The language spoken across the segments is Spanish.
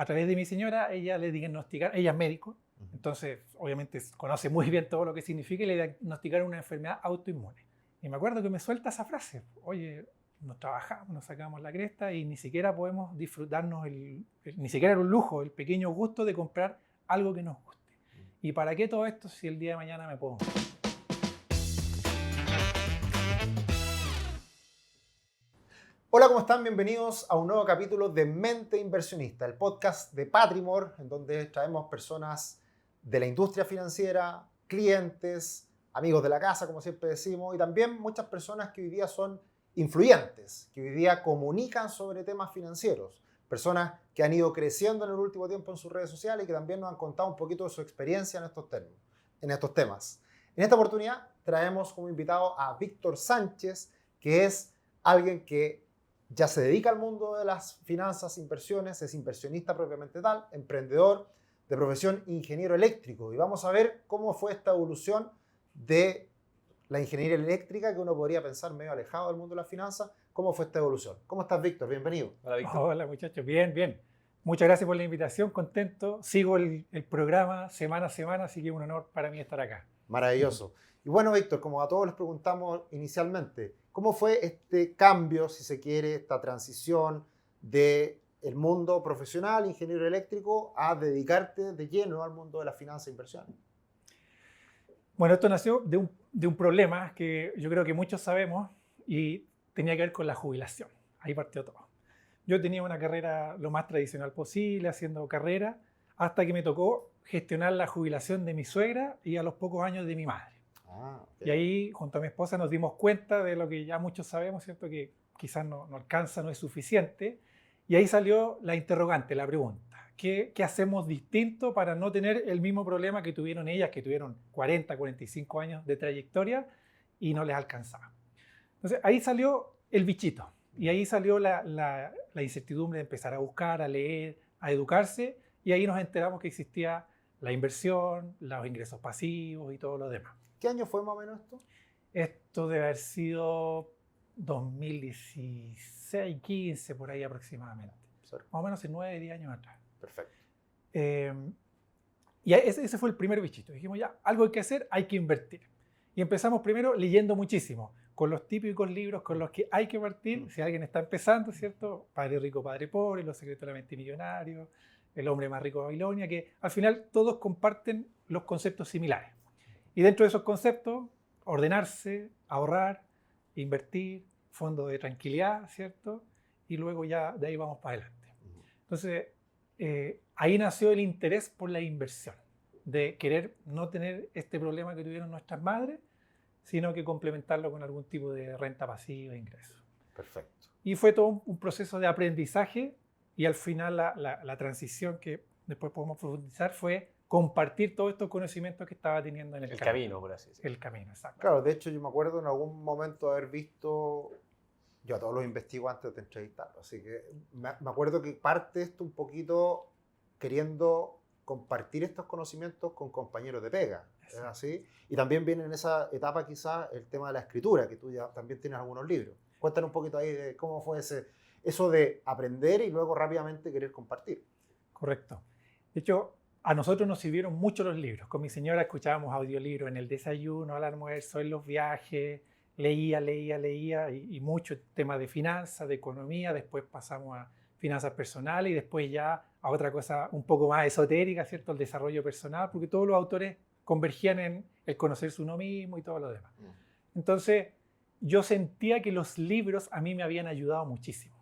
a través de mi señora, ella le diagnosticaron, ella es médico, entonces obviamente conoce muy bien todo lo que significa y le diagnosticaron una enfermedad autoinmune. Y me acuerdo que me suelta esa frase, oye, nos trabajamos, nos sacamos la cresta y ni siquiera podemos disfrutarnos, ni siquiera era un lujo, el pequeño gusto de comprar algo que nos guste. ¿Y para qué todo esto si el día de mañana me puedo? Hola, ¿cómo están? Bienvenidos a un nuevo capítulo de Mente Inversionista, el podcast de Patrimore, en donde traemos personas de la industria financiera, clientes, amigos de la casa, como siempre decimos, y también muchas personas que hoy día son influyentes, que hoy día comunican sobre temas financieros, personas que han ido creciendo en el último tiempo en sus redes sociales y que también nos han contado un poquito de su experiencia en estos temas. En esta oportunidad traemos como invitado a Víctor Sánchez, que es alguien que ya se dedica al mundo de las finanzas, inversiones, es inversionista propiamente tal, emprendedor, de profesión ingeniero eléctrico. Y vamos a ver cómo fue esta evolución de la ingeniería eléctrica, que uno podría pensar medio alejado del mundo de las finanzas. ¿Cómo fue esta evolución? ¿Cómo estás, Víctor? Bienvenido. Hola, Víctor. Hola muchachos, bien, bien. Muchas gracias por la invitación, contento. Sigo el programa semana a semana, así que es un honor para mí estar acá. Maravilloso. Y bueno, Víctor, como a todos les preguntamos inicialmente, ¿cómo fue este cambio, si se quiere, esta transición del mundo profesional, ingeniero eléctrico, a dedicarte de lleno al mundo de la finanza e inversión? Bueno, esto nació de un problema que yo creo que muchos sabemos y tenía que ver con la jubilación. Ahí partió todo. Yo tenía una carrera lo más tradicional posible, haciendo carrera, hasta que me tocó gestionar la jubilación de mi suegra y a los pocos años de mi madre. Okay. Y ahí, junto a mi esposa, nos dimos cuenta de lo que ya muchos sabemos, ¿cierto? Que quizás no alcanza, no es suficiente. Y ahí salió la interrogante, la pregunta. ¿Qué hacemos distinto para no tener el mismo problema que tuvieron ellas, que tuvieron 40, 45 años de trayectoria y no les alcanzaba? Entonces, ahí salió el bichito. Y ahí salió la incertidumbre de empezar a buscar, a leer, a educarse. Y ahí nos enteramos que existía la inversión, los ingresos pasivos y todo lo demás. ¿Qué año fue más o menos esto? Esto debe haber sido 2016, 15, por ahí aproximadamente. Cerca. Más o menos hace 9, 10 años atrás. Perfecto. Y ese fue el primer bichito. Dijimos, ya, algo hay que hacer, hay que invertir. Y empezamos primero leyendo muchísimo, con los típicos libros con los que hay que partir. Si alguien está empezando, ¿cierto? Padre Rico, Padre Pobre, Los Secretos de la Mente Millonario, El Hombre Más Rico de Babilonia, que al final todos comparten los conceptos similares. Y dentro de esos conceptos, ordenarse, ahorrar, invertir, fondo de tranquilidad, ¿cierto? Y luego ya de ahí vamos para adelante. Entonces, ahí nació el interés por la inversión, de querer no tener este problema que tuvieron nuestras madres, sino que complementarlo con algún tipo de renta pasiva, ingreso. Perfecto. Y fue todo un proceso de aprendizaje y al final la transición que después podemos profundizar fue compartir todos estos conocimientos que estaba teniendo en el camino, por así decirlo. El camino, exacto. Claro, de hecho yo me acuerdo en algún momento haber visto, yo a todos los investigo antes de entrevistarlos, así que me acuerdo que parte esto un poquito queriendo compartir estos conocimientos con compañeros de pega, ¿es así? Y también viene en esa etapa quizás el tema de la escritura, que tú ya también tienes algunos libros. Cuéntanos un poquito ahí de cómo fue eso de aprender y luego rápidamente querer compartir. Correcto. De hecho, a nosotros nos sirvieron mucho los libros. Con mi señora escuchábamos audiolibros en el desayuno, al almuerzo, en los viajes, leía y mucho temas de finanzas, de economía. Después pasamos a finanzas personales y después ya a otra cosa un poco más esotérica, ¿cierto? El desarrollo personal, porque todos los autores convergían en el conocerse uno mismo y todo lo demás. Entonces, yo sentía que los libros a mí me habían ayudado muchísimo.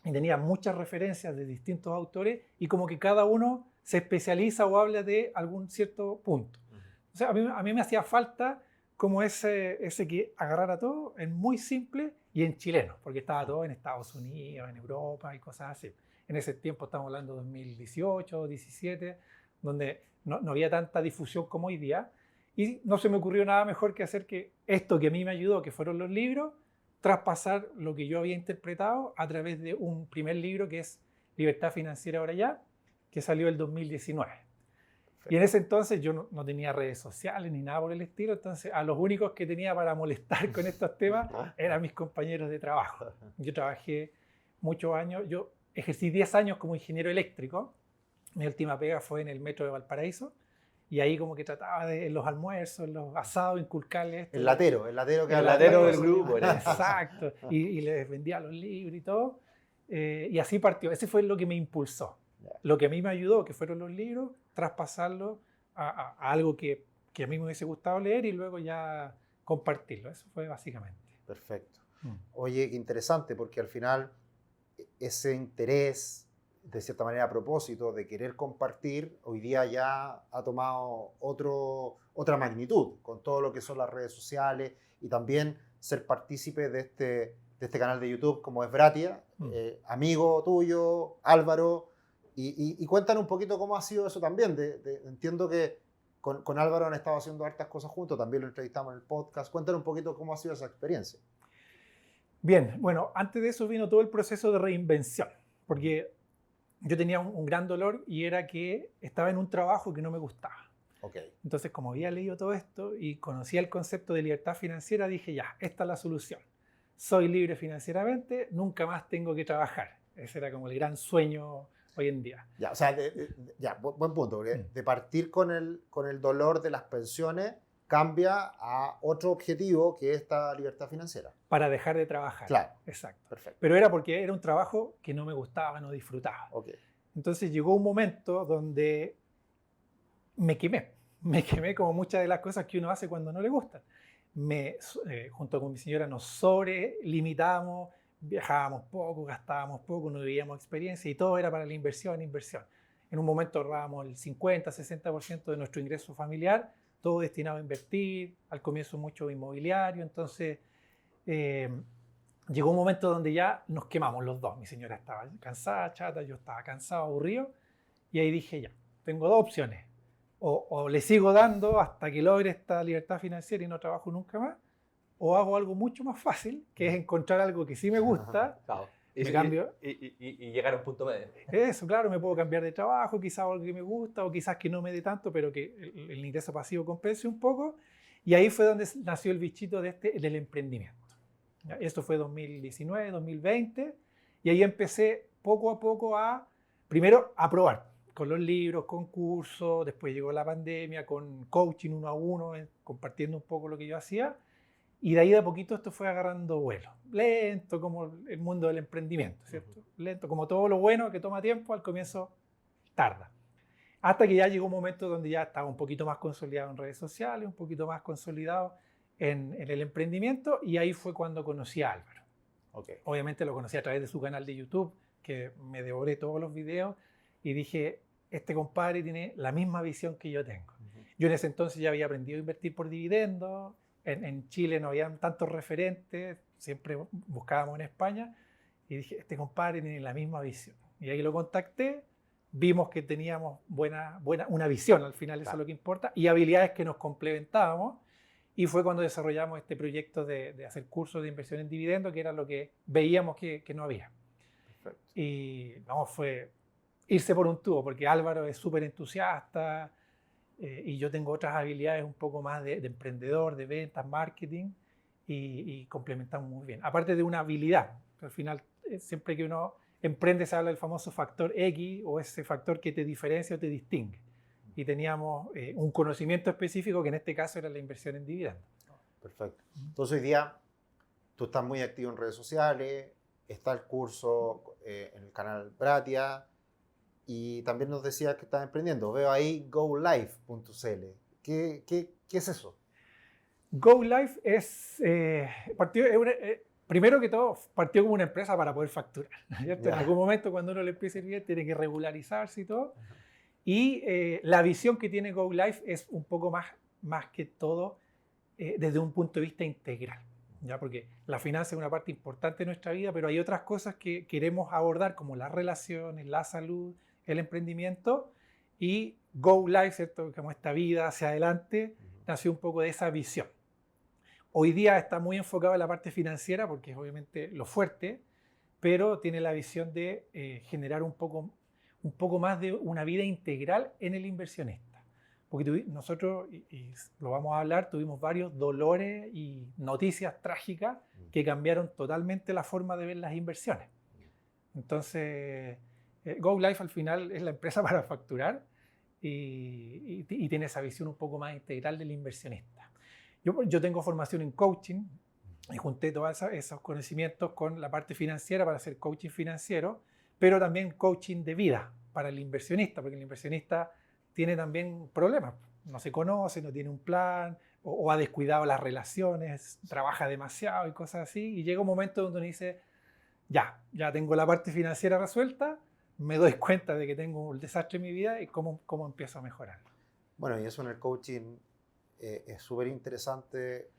Y tenía muchas referencias de distintos autores y como que cada uno se especializa o habla de algún cierto punto. O sea, a mí me hacía falta como ese que agarrara todo en muy simple y en chileno, porque estaba todo en Estados Unidos, en Europa y cosas así. En ese tiempo estamos hablando de 2018, 2017, donde no había tanta difusión como hoy día. Y no se me ocurrió nada mejor que hacer que esto que a mí me ayudó, que fueron los libros, traspasar lo que yo había interpretado a través de un primer libro que es Libertad Financiera Ahora Ya, que salió el 2019. Perfecto. Y en ese entonces yo no tenía redes sociales ni nada por el estilo, entonces a los únicos que tenía para molestar con estos temas eran mis compañeros de trabajo. Yo trabajé muchos años, yo ejercí 10 años como ingeniero eléctrico. Mi última pega fue en el metro de Valparaíso. Y ahí como que trataba de, en los almuerzos, en los asados, inculcarles esto. El latero que El habla latero de del grupo. Era eso. Exacto. Y les vendía los libros y todo. Y así partió. Ese fue lo que me impulsó. Lo que a mí me ayudó, que fueron los libros, traspasarlo a algo que a mí me hubiese gustado leer y luego ya compartirlo. Eso fue básicamente. Perfecto. Oye, qué interesante, porque al final ese interés, de cierta manera a propósito, de querer compartir, hoy día ya ha tomado otra magnitud, con todo lo que son las redes sociales y también ser partícipe de este canal de YouTube como es Bratia, amigo tuyo, Álvaro, y cuéntanos un poquito cómo ha sido eso también. Entiendo que con Álvaro han estado haciendo hartas cosas juntos, también lo entrevistamos en el podcast. Cuéntanos un poquito cómo ha sido esa experiencia. Bien, bueno, antes de eso vino todo el proceso de reinvención, porque yo tenía un gran dolor y era que estaba en un trabajo que no me gustaba. Okay. Entonces, como había leído todo esto y conocía el concepto de libertad financiera, dije, ya, esta es la solución. Soy libre financieramente, nunca más tengo que trabajar. Ese era como el gran sueño hoy en día. Ya, o sea, buen punto, porque de partir con el dolor de las pensiones cambia a otro objetivo que es esta libertad financiera. Para dejar de trabajar. Claro. Exacto. Perfecto. Pero era porque era un trabajo que no me gustaba, no disfrutaba. Okay. Entonces llegó un momento donde me quemé como muchas de las cosas que uno hace cuando no le gustan. Junto con mi señora nos sobrelimitábamos, viajábamos poco, gastábamos poco, no vivíamos experiencia y todo era para la inversión. En un momento ahorrábamos el 50-60% de nuestro ingreso familiar, todo destinado a invertir, al comienzo mucho inmobiliario. Entonces llegó un momento donde ya nos quemamos los dos. Mi señora estaba cansada, chata, yo estaba cansado, aburrido, y ahí dije, ya, tengo dos opciones. O le sigo dando hasta que logre esta libertad financiera y no trabajo nunca más, o hago algo mucho más fácil, que es encontrar algo que sí me gusta. Claro. Me cambio. Y llegar a un punto medio. Eso, claro, me puedo cambiar de trabajo, quizás algo que me gusta, o quizás que no me dé tanto, pero que el ingreso pasivo compense un poco. Y ahí fue donde nació el bichito del emprendimiento. ¿Ya? Esto fue 2019, 2020, y ahí empecé poco a poco primero a probar, con los libros, con cursos, después llegó la pandemia, con coaching 1 a 1, compartiendo un poco lo que yo hacía. Y de ahí de a poquito esto fue agarrando vuelo. Lento, como el mundo del emprendimiento, ¿cierto? Lento, como todo lo bueno que toma tiempo, al comienzo tarda. Hasta que ya llegó un momento donde ya estaba un poquito más consolidado en redes sociales, un poquito más consolidado en el emprendimiento, y ahí fue cuando conocí a Álvaro. Okay. Obviamente lo conocí a través de su canal de YouTube, que me devoré todos los videos, y dije, este compadre tiene la misma visión que yo tengo. Yo en ese entonces ya había aprendido a invertir por dividendos. En Chile no habían tantos referentes, siempre buscábamos en España, y dije, este compadre tiene la misma visión. Y ahí lo contacté, vimos que teníamos una visión, al final eso es lo que importa, y habilidades que nos complementábamos, y fue cuando desarrollamos este proyecto de hacer cursos de inversión en dividendos, que era lo que veíamos que no había. Perfecto. Y no, fue irse por un tubo, porque Álvaro es súper entusiasta, y yo tengo otras habilidades un poco más de emprendedor, de ventas, marketing, y complementamos muy bien. Aparte de una habilidad, al final siempre que uno emprende se habla del famoso factor X, o ese factor que te diferencia o te distingue. Y teníamos un conocimiento específico que en este caso era la inversión en dividendos. Perfecto. Entonces hoy día tú estás muy activo en redes sociales, está el curso en el canal Bratia, y también nos decías que estás emprendiendo. Veo ahí GoLive.cl. ¿Qué es eso? GoLive primero que todo, partió como una empresa para poder facturar, ¿cierto? En algún momento, cuando uno le empieza a ir bien, tiene que regularizarse y todo. Y la visión que tiene GoLive es un poco más que todo desde un punto de vista integral, ¿ya? Porque la finanza es una parte importante de nuestra vida, pero hay otras cosas que queremos abordar, como las relaciones, la salud, el emprendimiento, y GoLive, ¿cierto? Como esta vida hacia adelante, nació un poco de esa visión. Hoy día está muy enfocado en la parte financiera, porque es obviamente lo fuerte, pero tiene la visión de generar un poco más de una vida integral en el inversionista. Porque nosotros, y lo vamos a hablar, tuvimos varios dolores y noticias trágicas que cambiaron totalmente la forma de ver las inversiones. Entonces, GoLife al final es la empresa para facturar y tiene esa visión un poco más integral del inversionista. Yo tengo formación en coaching y junté todos esos conocimientos con la parte financiera para hacer coaching financiero, pero también coaching de vida para el inversionista, porque el inversionista tiene también problemas. No se conoce, no tiene un plan, o ha descuidado las relaciones, trabaja demasiado y cosas así, y llega un momento donde uno dice, ya tengo la parte financiera resuelta, me doy cuenta de que tengo un desastre en mi vida y cómo empiezo a mejorarlo. Bueno, y eso en el coaching es súper interesante,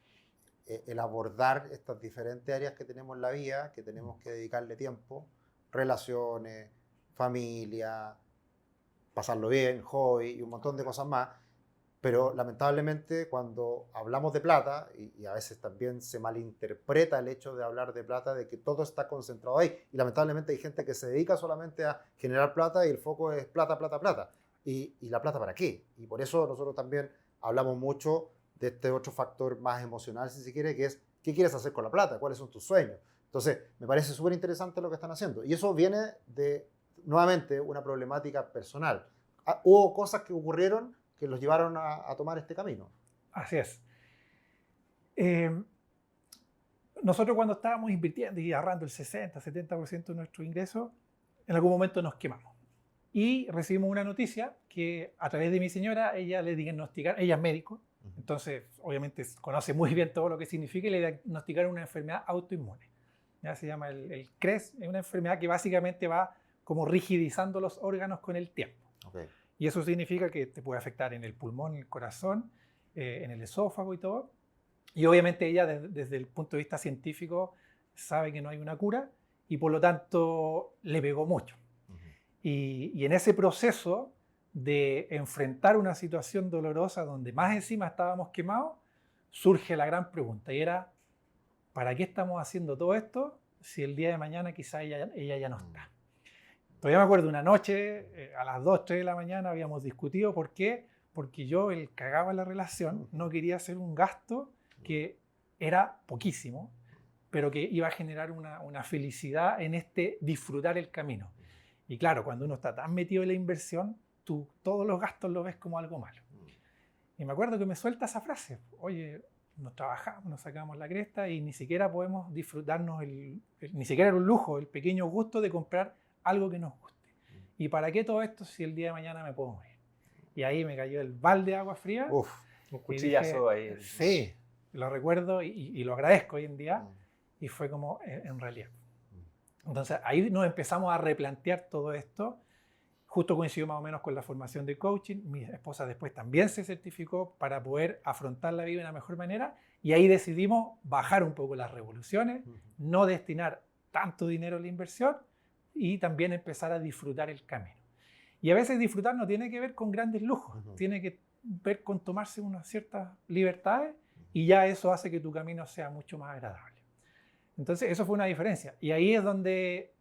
el abordar estas diferentes áreas que tenemos en la vida, que tenemos que dedicarle tiempo, relaciones, familia, pasarlo bien, hobby y un montón de cosas más. Pero lamentablemente cuando hablamos de plata, y a veces también se malinterpreta el hecho de hablar de plata, de que todo está concentrado ahí. Y lamentablemente hay gente que se dedica solamente a generar plata y el foco es plata, plata, plata. ¿Y la plata para qué? Y por eso nosotros también hablamos mucho de este otro factor más emocional, si se quiere, que es ¿qué quieres hacer con la plata? ¿Cuáles son tus sueños? Entonces, me parece súper interesante lo que están haciendo. Y eso viene de, nuevamente, una problemática personal. Hubo cosas que ocurrieron que los llevaron a tomar este camino. Así es. Nosotros cuando estábamos invirtiendo y ahorrando el 60-70% de nuestro ingreso, en algún momento nos quemamos. Y recibimos una noticia que a través de mi señora, ella le diagnosticaron, ella es médico, entonces obviamente conoce muy bien todo lo que significa, y le diagnosticaron una enfermedad autoinmune. Ya se llama el CRES, es una enfermedad que básicamente va como rigidizando los órganos con el tiempo. Okay. Y eso significa que te puede afectar en el pulmón, en el corazón, en el esófago y todo. Y obviamente ella desde el punto de vista científico sabe que no hay una cura y por lo tanto le pegó mucho. Y en ese proceso de enfrentar una situación dolorosa donde más encima estábamos quemados, surge la gran pregunta y era, ¿para qué estamos haciendo todo esto si el día de mañana quizá ella ya no está? Todavía me acuerdo una noche, a las 2, 3 de la mañana habíamos discutido. ¿Por qué? Porque yo, el cagaba la relación, no quería hacer un gasto que era poquísimo, pero que iba a generar una felicidad en este disfrutar el camino. Y claro, cuando uno está tan metido en la inversión, tú todos los gastos los ves como algo malo. Y me acuerdo que me suelta esa frase, oye, nos trabajamos, nos sacamos la cresta y ni siquiera podemos disfrutarnos, ni siquiera era un lujo, el pequeño gusto de comprar algo que nos guste. ¿Y para qué todo esto si el día de mañana me puedo morir? Y ahí me cayó el balde de agua fría. Uf, un cuchillazo ahí. Sí, lo recuerdo y lo agradezco hoy en día. Y fue como en realidad. Entonces ahí nos empezamos a replantear todo esto. Justo coincidió más o menos con la formación de coaching. Mi esposa después también se certificó para poder afrontar la vida de una mejor manera. Y ahí decidimos bajar un poco las revoluciones, no destinar tanto dinero a la inversión y también empezar a disfrutar el camino. Y a veces disfrutar no tiene que ver con grandes lujos, tiene que ver con tomarse unas ciertas libertades y ya eso hace que tu camino sea mucho más agradable. Entonces eso fue una diferencia y ahí es donde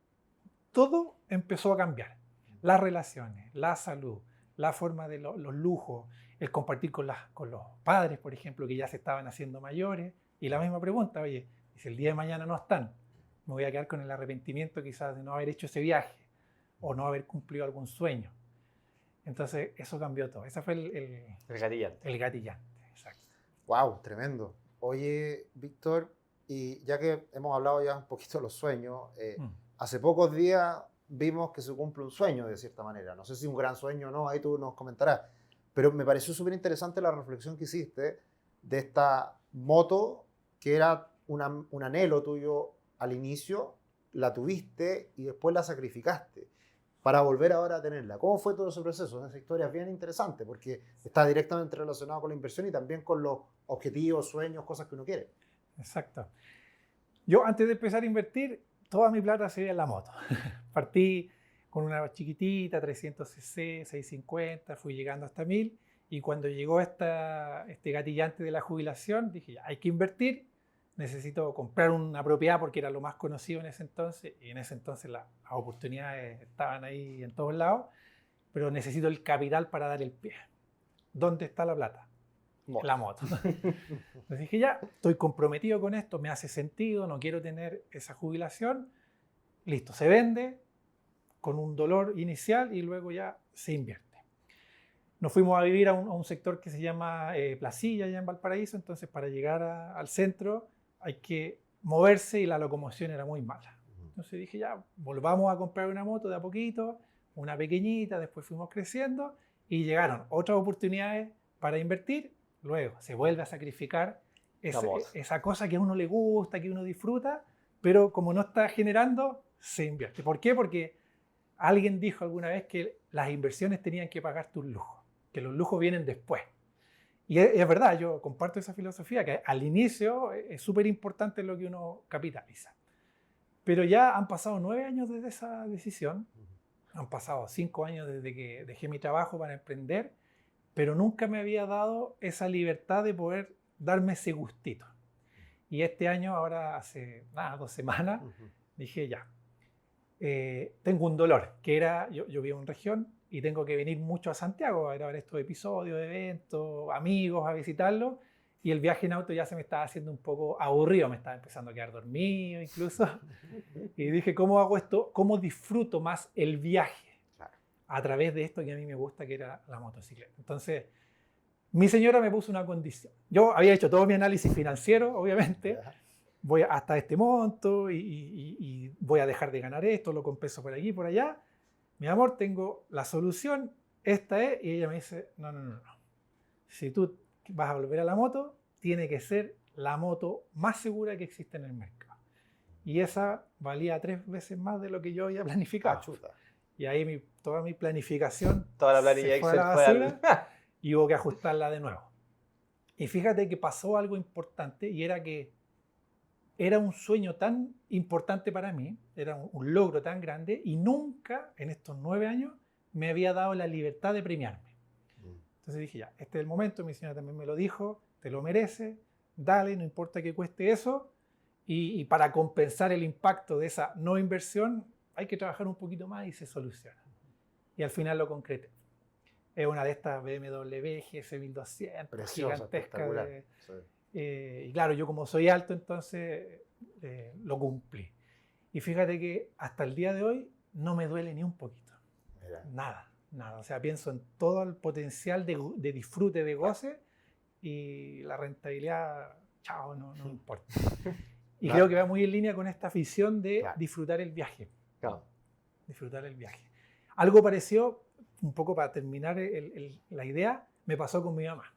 todo empezó a cambiar. Las relaciones, la salud, la forma de los lujos, el compartir con los padres, por ejemplo, que ya se estaban haciendo mayores. Y la misma pregunta, oye, si el día de mañana no están, me voy a quedar con el arrepentimiento quizás de no haber hecho ese viaje o no haber cumplido algún sueño. Entonces eso cambió todo. Ese fue el gatillante. El gatillante, exacto. ¡Wow! Tremendo. Oye, Víctor, y ya que hemos hablado ya un poquito de los sueños, hace pocos días vimos que se cumple un sueño de cierta manera. No sé si un gran sueño o no, ahí tú nos comentarás. Pero me pareció súper interesante la reflexión que hiciste de esta moto que era un anhelo tuyo al inicio, la tuviste y después la sacrificaste para volver ahora a tenerla. ¿Cómo fue todo ese proceso? Esa historia es bien interesante porque está directamente relacionado con la inversión y también con los objetivos, sueños, cosas que uno quiere. Exacto. Yo antes de empezar a invertir, toda mi plata se iba en la moto. Partí con una chiquitita, 300cc, 650, fui llegando hasta 1000 y cuando llegó este gatillante de la jubilación, dije, ya, hay que invertir, necesito comprar una propiedad porque era lo más conocido en ese entonces y en ese entonces las oportunidades estaban ahí en todos lados, pero necesito el capital para dar el pie. ¿Dónde está la plata? La moto. Entonces dije, ya, estoy comprometido con esto, me hace sentido, no quiero tener esa jubilación. Listo, se vende, con un dolor inicial y luego ya se invierte. Nos fuimos a vivir a un sector que se llama Placilla, allá en Valparaíso, entonces para llegar al centro hay que moverse y la locomoción era muy mala. Entonces dije, ya, volvamos a comprar una moto de a poquito, una pequeñita, después fuimos creciendo y llegaron otras oportunidades para invertir, luego se vuelve a sacrificar esa cosa que a uno le gusta, que uno disfruta, pero como no está generando, se invierte. ¿Por qué? Porque alguien dijo alguna vez que las inversiones tenían que pagar tus lujos, que los lujos vienen después. Y es verdad, yo comparto esa filosofía, que al inicio es súper importante lo que uno capitaliza. Pero ya han pasado 9 años desde esa decisión, han pasado 5 años desde que dejé mi trabajo para emprender, pero nunca me había dado esa libertad de poder darme ese gustito. Y este año, ahora hace 2 semanas, dije ya, tengo un dolor, que era, yo vivo en región y tengo que venir mucho a Santiago a grabar estos episodios, eventos, amigos, a visitarlos, y el viaje en auto ya se me estaba haciendo un poco aburrido, me estaba empezando a quedar dormido incluso, y dije, ¿cómo hago esto? ¿Cómo disfruto más el viaje a través de esto que a mí me gusta, que era la motocicleta? Entonces, mi señora me puso una condición. Yo había hecho todo mi análisis financiero, obviamente, voy hasta este monto y voy a dejar de ganar esto, lo compenso por aquí, por allá. Mi amor, tengo la solución, esta es, y ella me dice, no. Si tú vas a volver a la moto, tiene que ser la moto más segura que existe en el mercado. Y esa valía 3 veces más de lo que yo había planificado. Y ahí toda mi planificación toda la planilla se fue a la basura y hubo que ajustarla de nuevo. Y fíjate que pasó algo importante y era que era un sueño tan importante para mí, era un logro tan grande y nunca en estos 9 años me había dado la libertad de premiarme. Entonces dije, ya, este es el momento, mi señora también me lo dijo, te lo mereces, dale, no importa que cueste eso, y para compensar el impacto de esa no inversión hay que trabajar un poquito más y se soluciona. Y al final lo concreté. Es una de estas BMW GS 1200, gigantesca. Y claro, yo como soy alto, entonces lo cumplí. Y fíjate que hasta el día de hoy no me duele ni un poquito. Nada. O sea, pienso en todo el potencial de disfrute, de goce, y la rentabilidad, chao, no me importa. Y creo que va muy en línea con esta afición de disfrutar el viaje. Disfrutar el viaje. Algo parecido, un poco para terminar la idea, me pasó con mi mamá.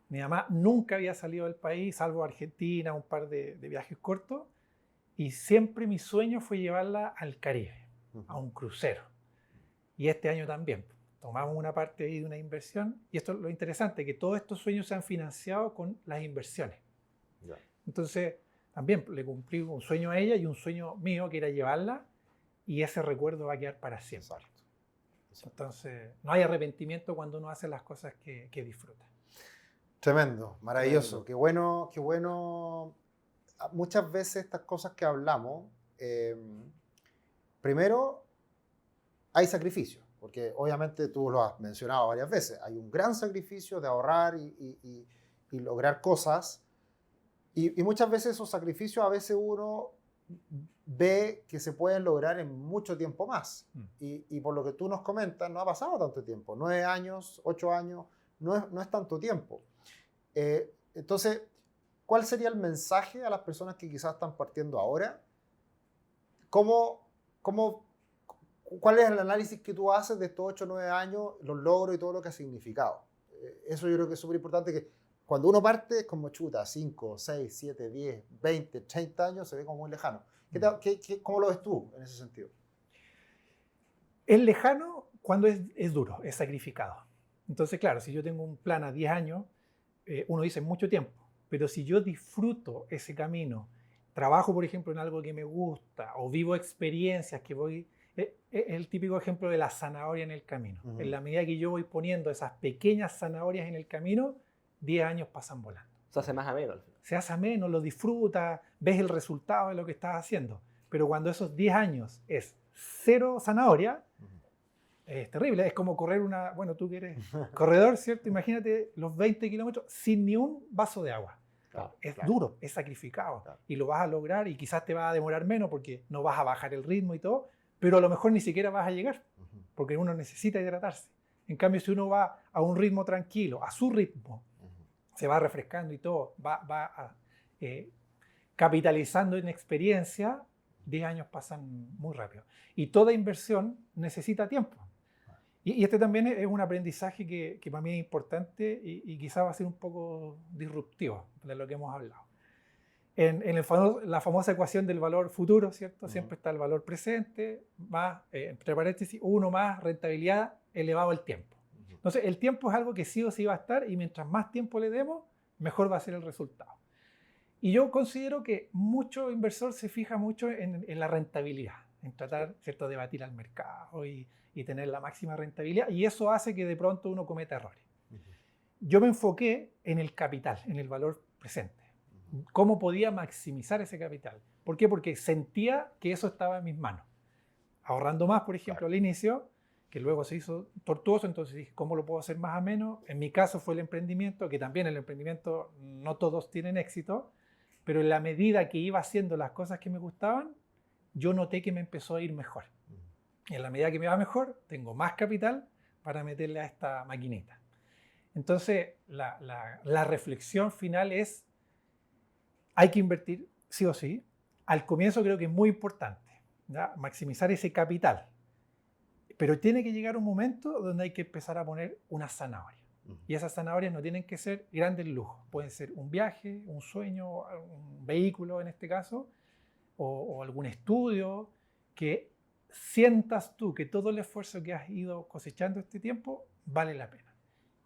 Mi mamá nunca había salido del país, salvo Argentina, un par de viajes cortos, y siempre mi sueño fue llevarla al Caribe, a un crucero. Y este año también. Tomamos una parte ahí de una inversión, y esto es lo interesante, que todos estos sueños se han financiado con las inversiones. Entonces, también le cumplí un sueño a ella y un sueño mío, que era llevarla, y ese recuerdo va a quedar para siempre. Entonces, no hay arrepentimiento cuando uno hace las cosas que disfruta. Tremendo, maravilloso. Qué bueno. Muchas veces estas cosas que hablamos, primero hay sacrificio, porque obviamente tú lo has mencionado varias veces. Hay un gran sacrificio de ahorrar y lograr cosas. Y muchas veces esos sacrificios a veces uno ve que se pueden lograr en mucho tiempo más. Y por lo que tú nos comentas, no ha pasado tanto tiempo. 9 años, 8 años, no es tanto tiempo. Entonces, ¿cuál sería el mensaje a las personas que quizás están partiendo ahora? ¿Cuál es el análisis que tú haces de estos 8 o 9 años, los logros y todo lo que ha significado? Eso yo creo que es súper importante, que cuando uno parte es como chuta, 5, 6, 7, 10, 20, 30 años, se ve como muy lejano. ¿Cómo lo ves tú en ese sentido? Es lejano cuando es duro, es sacrificado. Entonces, claro, si yo tengo un plan a 10 años, uno dice mucho tiempo, pero si yo disfruto ese camino, trabajo, por ejemplo, en algo que me gusta o vivo experiencias que voy... Es el típico ejemplo de la zanahoria en el camino. En la medida que yo voy poniendo esas pequeñas zanahorias en el camino, 10 años pasan volando. Se hace más ameno. Se hace ameno, lo disfrutas, ves el resultado de lo que estás haciendo. Pero cuando esos 10 años es 0 zanahoria, es terrible. Es como correr bueno, tú que eres corredor, ¿cierto? Imagínate los 20 kilómetros sin ni un vaso de agua. Es duro, es sacrificado. Y lo vas a lograr y quizás te va a demorar menos porque no vas a bajar el ritmo y todo, pero a lo mejor ni siquiera vas a llegar, porque uno necesita hidratarse. En cambio, si uno va a un ritmo tranquilo, a su ritmo, se va refrescando y todo, va capitalizando en experiencia, 10 años pasan muy rápido. Y toda inversión necesita tiempo. Y este también es un aprendizaje que para mí es importante y quizás va a ser un poco disruptivo de lo que hemos hablado. En la famosa ecuación del valor futuro, ¿cierto? Siempre está el valor presente, más, entre paréntesis, 1 más rentabilidad elevado al tiempo. Entonces, el tiempo es algo que sí o sí va a estar y mientras más tiempo le demos, mejor va a ser el resultado. Y yo considero que mucho inversor se fija mucho en la rentabilidad, en tratar, ¿cierto?, de batir al mercado y tener la máxima rentabilidad, y eso hace que de pronto uno cometa errores. Yo me enfoqué en el capital, en el valor presente. ¿Cómo podía maximizar ese capital? ¿Por qué? Porque sentía que eso estaba en mis manos. Ahorrando más, por ejemplo, al inicio, que luego se hizo tortuoso, entonces dije, ¿cómo lo puedo hacer más ameno? En mi caso fue el emprendimiento, que también el emprendimiento no todos tienen éxito, pero en la medida que iba haciendo las cosas que me gustaban, yo noté que me empezó a ir mejor. Y en la medida que me va mejor, tengo más capital para meterle a esta maquinita. Entonces, la reflexión final es, hay que invertir sí o sí. Al comienzo creo que es muy importante, ¿ya?, maximizar ese capital. Pero tiene que llegar un momento donde hay que empezar a poner una zanahoria. Y esas zanahorias no tienen que ser grandes lujos. Pueden ser un viaje, un sueño, un vehículo en este caso, o algún estudio, que sientas tú que todo el esfuerzo que has ido cosechando este tiempo vale la pena.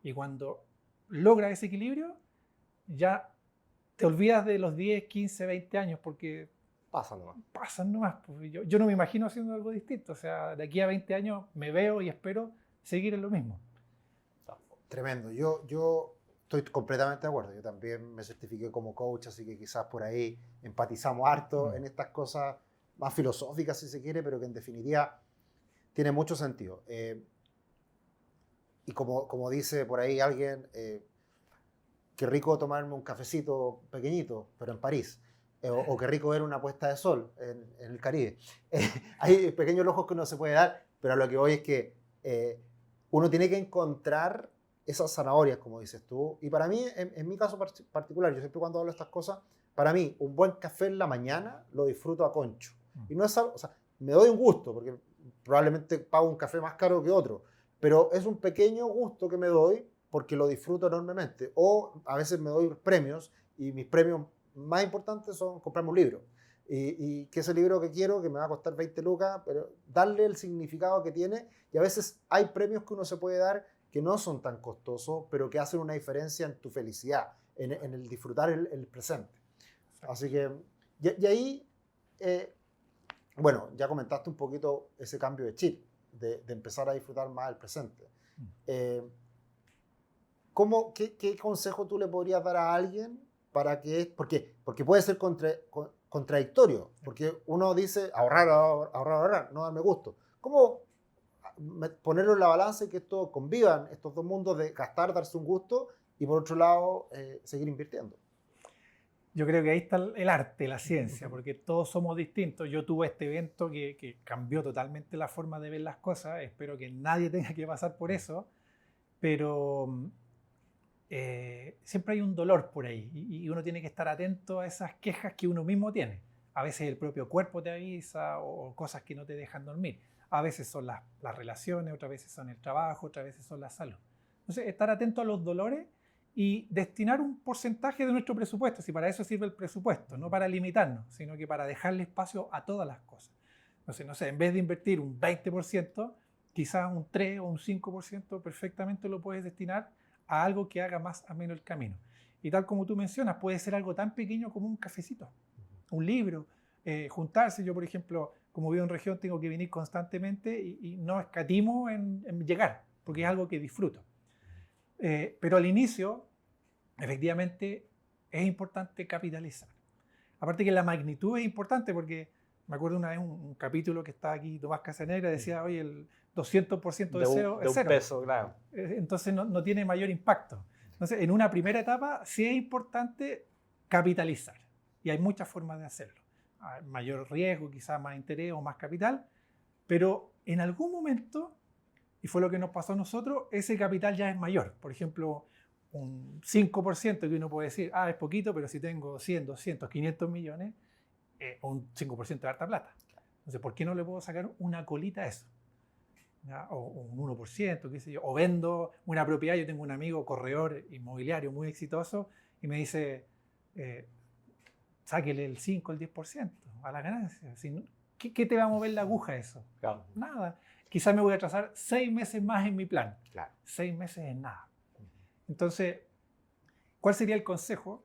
Y cuando logras ese equilibrio, ya te olvidas de los 10, 15, 20 años, porque pasan nomás. Yo no me imagino haciendo algo distinto. O sea, de aquí a 20 años me veo y espero seguir en lo mismo. Tremendo. Yo estoy completamente de acuerdo. Yo también me certifiqué como coach, así que quizás por ahí empatizamos harto en estas cosas más filosóficas, si se quiere, pero que en definitiva tiene mucho sentido. Y como dice por ahí alguien, qué rico tomarme un cafecito pequeñito, pero en París. O qué rico ver una puesta de sol en el Caribe. Hay pequeños lujos que uno se puede dar, pero a lo que voy es que uno tiene que encontrar esas zanahorias, como dices tú. Y para mí, en mi caso particular, yo siempre cuando hablo de estas cosas, para mí, un buen café en la mañana lo disfruto a concho. Y no es algo, o sea, me doy un gusto, porque probablemente pago un café más caro que otro, pero es un pequeño gusto que me doy porque lo disfruto enormemente. O a veces me doy premios, y mis premios más importantes son comprarme un libro. Y que ese libro que quiero, que me va a costar 20 lucas, pero darle el significado que tiene. Y a veces hay premios que uno se puede dar que no son tan costosos, pero que hacen una diferencia en tu felicidad, en el disfrutar el presente. Así que, y ahí, bueno, ya comentaste un poquito ese cambio de chip, de empezar a disfrutar más el presente. ¿Qué consejo tú le podrías dar a alguien para que, porque puede ser contradictorio, porque uno dice ahorrar, no darme gusto? ¿Cómo ponerlo en la balanza y que esto convivan, estos dos mundos de gastar, darse un gusto y por otro lado seguir invirtiendo? Yo creo que ahí está el arte, la ciencia, porque todos somos distintos. Yo tuve este evento que cambió totalmente la forma de ver las cosas. Espero que nadie tenga que pasar por eso, pero siempre hay un dolor por ahí y uno tiene que estar atento a esas quejas que uno mismo tiene. A veces el propio cuerpo te avisa o cosas que no te dejan dormir. A veces son las relaciones, otras veces son el trabajo, otras veces son la salud. Entonces, estar atento a los dolores y destinar un porcentaje de nuestro presupuesto, si para eso sirve el presupuesto, no para limitarnos, sino que para dejarle espacio a todas las cosas. Entonces, no sé, en vez de invertir un 20%, quizás un 3 o un 5% perfectamente lo puedes destinar a algo que haga más ameno el camino. Y tal como tú mencionas, puede ser algo tan pequeño como un cafecito, un libro, juntarse. Yo, por ejemplo, como vivo en región, tengo que venir constantemente y no escatimo en llegar, porque es algo que disfruto. Pero al inicio, efectivamente, es importante capitalizar. Aparte que la magnitud es importante, porque me acuerdo una vez un capítulo que estaba aquí, Tomás Casanegra, decía, oye, el 200% de cero es cero. Un peso, claro. Entonces no tiene mayor impacto. Entonces, en una primera etapa sí es importante capitalizar. Y hay muchas formas de hacerlo. Mayor riesgo, quizás más interés o más capital, pero en algún momento, y fue lo que nos pasó a nosotros, ese capital ya es mayor. Por ejemplo, un 5% que uno puede decir, es poquito, pero si tengo 100, 200, 500 millones, un 5% de harta plata. Entonces, ¿por qué no le puedo sacar una colita a eso? ¿Ya? O un 1%, qué sé yo. O vendo una propiedad. Yo tengo un amigo corredor inmobiliario muy exitoso y me dice, sáquele el 5, el 10% a la ganancia. ¿Qué te va a mover la aguja eso? Claro. Nada. Quizás me voy a atrasar 6 meses más en mi plan. Claro. 6 meses es nada. Entonces, ¿cuál sería el consejo?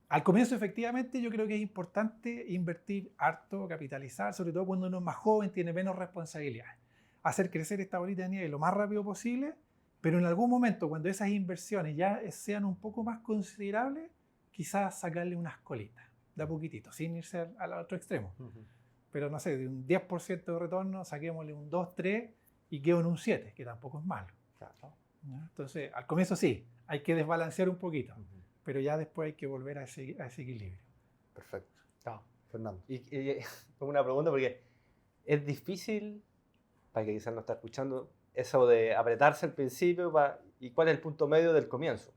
Al comienzo, efectivamente, yo creo que es importante invertir harto, capitalizar, sobre todo cuando uno es más joven, tiene menos responsabilidades. Hacer crecer esta bolita de nieve lo más rápido posible, pero en algún momento, cuando esas inversiones ya sean un poco más considerables, quizás sacarle unas colitas, de a poquitito, sin irse al otro extremo. Pero no sé, de un 10% de retorno, saquémosle un 2, 3 y quedo en un 7, que tampoco es malo. Claro. Entonces, al comienzo sí, hay que desbalancear un poquito, pero ya después hay que volver a ese equilibrio. Perfecto. Claro. Fernando. Y tengo una pregunta porque es difícil, para que quizás no está escuchando, eso de apretarse al principio y cuál es el punto medio del comienzo.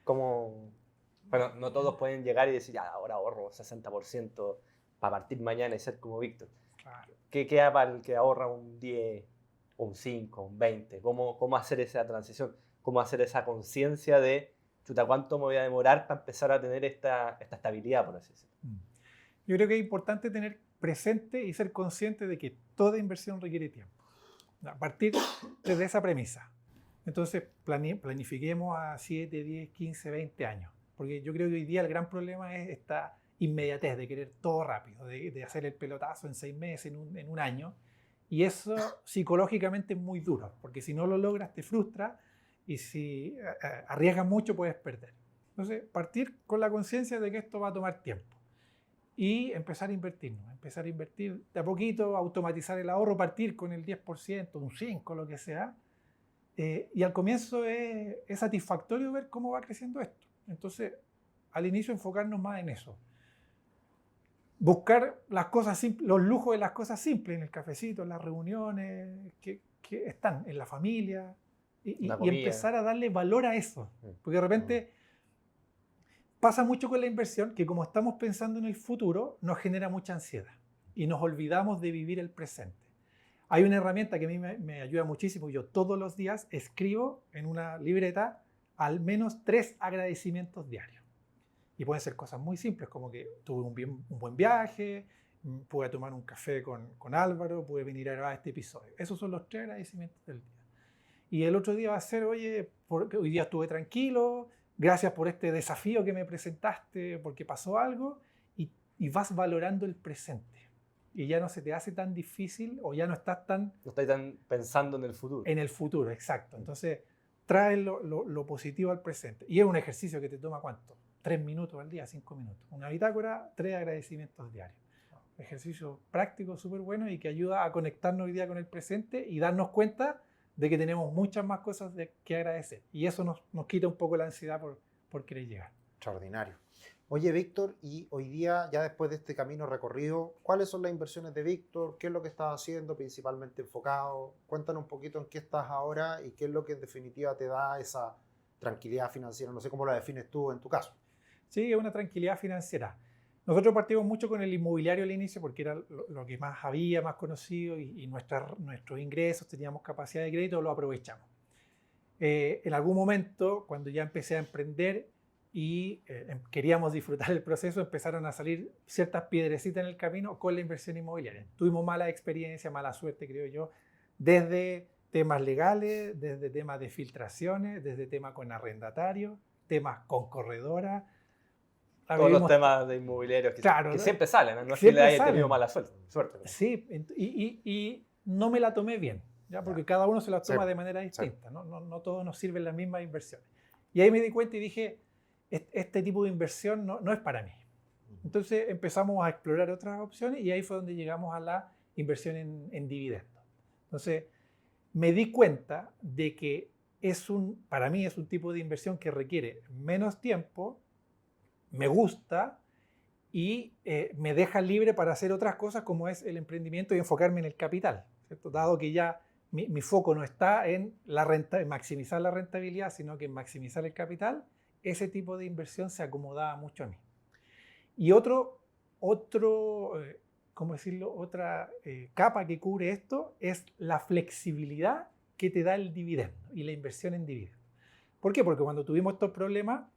Como, bueno, no todos pueden llegar y decir, ahora ahorro 60% para partir mañana y ser como Víctor. Claro. ¿Qué queda para el que ahorra un 10, o un 5, un 20? ¿Cómo hacer esa transición? ¿Cómo hacer esa conciencia de, chuta, cuánto me voy a demorar para empezar a tener esta estabilidad, por así decirlo? Yo creo que es importante tener presente y ser consciente de que toda inversión requiere tiempo. A partir desde esa premisa. Entonces, planifiquemos a 7, 10, 15, 20 años. Porque yo creo que hoy día el gran problema es esta inmediatez de querer todo rápido, de hacer el pelotazo en 6 meses, en un año. Y eso psicológicamente es muy duro, porque si no lo logras te frustra y si arriesgas mucho puedes perder. Entonces, partir con la conciencia de que esto va a tomar tiempo y empezar a invertir de a poquito, automatizar el ahorro, partir con el 10%, un 5%, lo que sea. Y al comienzo es satisfactorio ver cómo va creciendo esto. Entonces, al inicio enfocarnos más en eso. Buscar las cosas simples, los lujos de las cosas simples, en el cafecito, en las reuniones, que están en la familia, y empezar a darle valor a eso. Porque de repente pasa mucho con la inversión que como estamos pensando en el futuro, nos genera mucha ansiedad y nos olvidamos de vivir el presente. Hay una herramienta que a mí me ayuda muchísimo. Yo todos los días escribo en una libreta al menos 3 agradecimientos diarios. Y pueden ser cosas muy simples, como que tuve un buen viaje, pude tomar un café con Álvaro, pude venir a grabar este episodio. Esos son los 3 agradecimientos del día. Y el otro día va a ser, oye, porque hoy día estuve tranquilo, gracias por este desafío que me presentaste, porque pasó algo, y vas valorando el presente. Y ya no se te hace tan difícil, o ya no estás tan... No estás tan pensando en el futuro. En el futuro, exacto. Entonces, traes lo positivo al presente. Y es un ejercicio que te toma, ¿cuánto? 3 minutos al día, 5 minutos. Una bitácora, 3 agradecimientos diarios. Ejercicio práctico, súper bueno y que ayuda a conectarnos hoy día con el presente y darnos cuenta de que tenemos muchas más cosas que agradecer. Y eso nos quita un poco la ansiedad por querer llegar. Extraordinario. Oye, Víctor, y hoy día, ya después de este camino recorrido, ¿cuáles son las inversiones de Víctor? ¿Qué es lo que estás haciendo principalmente enfocado? Cuéntanos un poquito en qué estás ahora y qué es lo que en definitiva te da esa tranquilidad financiera. No sé cómo la defines tú en tu caso. Sí, es una tranquilidad financiera. Nosotros partimos mucho con el inmobiliario al inicio porque era lo que más había, más conocido y nuestros ingresos, teníamos capacidad de crédito, lo aprovechamos. En algún momento, cuando ya empecé a emprender y queríamos disfrutar el proceso, empezaron a salir ciertas piedrecitas en el camino con la inversión inmobiliaria. Tuvimos mala experiencia, mala suerte, creo yo, desde temas legales, desde temas de filtraciones, desde temas con arrendatarios, temas con corredoras. Todos los temas de inmobiliarios que siempre salen, no es que le haya tenido mala suerte. Sí, y no me la tomé bien, ¿ya? Porque cada uno se la toma de manera distinta, no todos nos sirven las mismas inversiones. Y ahí me di cuenta y dije, este tipo de inversión no es para mí. Entonces empezamos a explorar otras opciones y ahí fue donde llegamos a la inversión en dividendos. Entonces me di cuenta de que para mí es un tipo de inversión que requiere menos tiempo, me gusta y me deja libre para hacer otras cosas como es el emprendimiento y enfocarme en el capital, ¿cierto? Dado que ya mi foco no está en en maximizar la rentabilidad, sino que en maximizar el capital, ese tipo de inversión se acomodaba mucho a mí. Y ¿cómo decirlo? Otra capa que cubre esto es la flexibilidad que te da el dividendo y la inversión en dividendo. ¿Por qué? Porque cuando tuvimos estos problemas,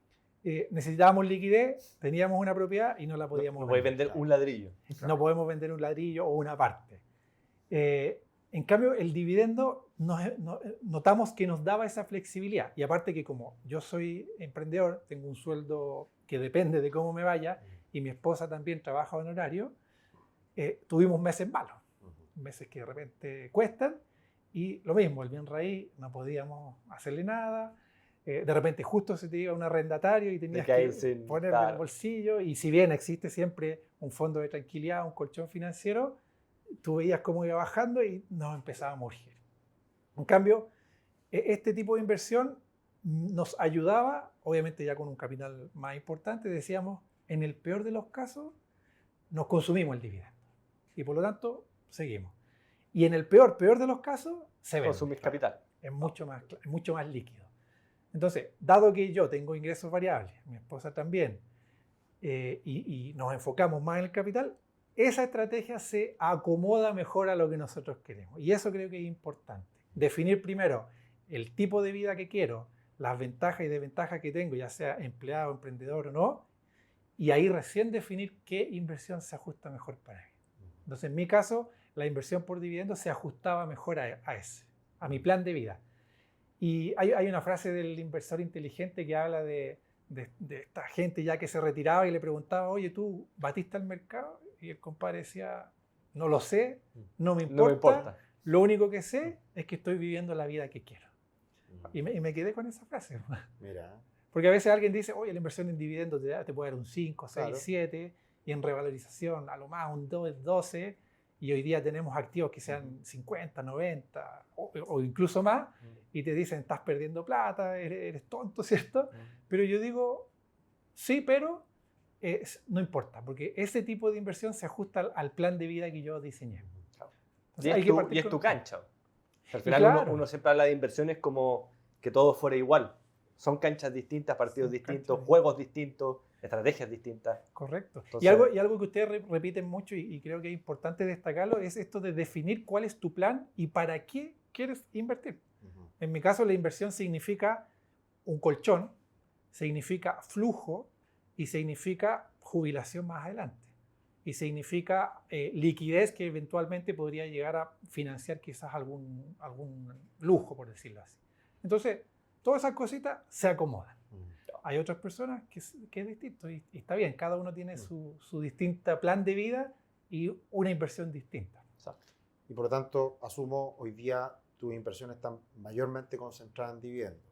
necesitábamos liquidez, teníamos una propiedad y no la podíamos No podéis vender un ladrillo. No podemos vender un ladrillo o una parte. En cambio, el dividendo notamos que nos daba esa flexibilidad. Y aparte que como yo soy emprendedor, tengo un sueldo que depende de cómo me vaya, y mi esposa también trabaja honorario, tuvimos meses malos, meses que de repente cuestan, y lo mismo, el bien raíz, no podíamos hacerle nada, de repente justo se te iba un arrendatario y tenías que ponerle el bolsillo, y si bien existe siempre un fondo de tranquilidad, un colchón financiero, tú veías cómo iba bajando y nos empezábamos a urgir. En cambio, este tipo de inversión nos ayudaba, obviamente ya con un capital más importante, decíamos, en el peor de los casos, nos consumimos el dividendo. Y por lo tanto, seguimos. Y en el peor de los casos, se vende. Consumir capital. Es mucho más líquido. Entonces, dado que yo tengo ingresos variables, mi esposa también, y nos enfocamos más en el capital, esa estrategia se acomoda mejor a lo que nosotros queremos. Y eso creo que es importante. Definir primero el tipo de vida que quiero, las ventajas y desventajas que tengo, ya sea empleado, emprendedor o no, y ahí recién definir qué inversión se ajusta mejor para mí. Entonces, en mi caso, la inversión por dividendo se ajustaba mejor a mi plan de vida. Y hay una frase del inversor inteligente que habla de esta gente ya que se retiraba y le preguntaba, oye, ¿tú batiste al mercado? Y el compadre decía, no lo sé, no me importa, lo único que sé es que estoy viviendo la vida que quiero. Y me quedé con esa frase. Mira. Porque a veces alguien dice, oye, la inversión en dividendos te puede dar un 5, 6, Claro. 7, y en revalorización a lo más un 2, 12, y hoy día tenemos activos que sean 50, 90 o incluso más, y te dicen, estás perdiendo plata, eres tonto, ¿cierto? Pero yo digo, sí, pero no importa, porque ese tipo de inversión se ajusta al plan de vida que yo diseñé. Entonces, Y es tu cancha. Al final uno siempre habla de inversiones como que todo fuera igual. Son canchas distintas, partidos distintos, juegos distintos, estrategias distintas. Correcto. Entonces, y algo que ustedes repiten mucho y creo que es importante destacarlo es esto de definir cuál es tu plan y para qué quieres invertir. En mi caso, la inversión significa un colchón, significa flujo y significa jubilación más adelante. Y significa liquidez que eventualmente podría llegar a financiar quizás algún lujo, por decirlo así. Entonces, todas esas cositas se acomodan. Hay otras personas que es distinto y está bien, cada uno tiene su distinta plan de vida y una inversión distinta. Exacto. Y por lo tanto, asumo, hoy día tus inversiones están mayormente concentradas en dividendos.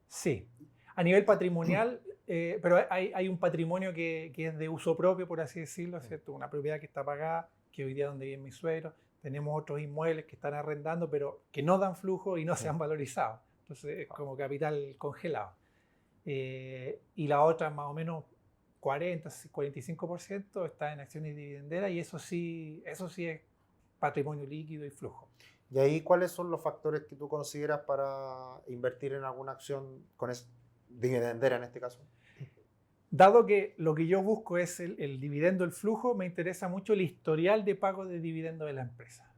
Sí, a nivel patrimonial, pero hay un patrimonio que es de uso propio, por así decirlo, ¿cierto? Una propiedad que está pagada, que hoy día donde viven mis suegros, tenemos otros inmuebles que están arrendando, pero que no dan flujo y no se han valorizado. Entonces es como capital congelado. Y la otra, más o menos 40, 45% está en acciones dividenderas y eso sí es patrimonio líquido y flujo. ¿Y ahí cuáles son los factores que tú consideras para invertir en alguna acción dividendera en este caso? Dado que lo que yo busco es el dividendo, el flujo, me interesa mucho el historial de pago de dividendo de la empresa.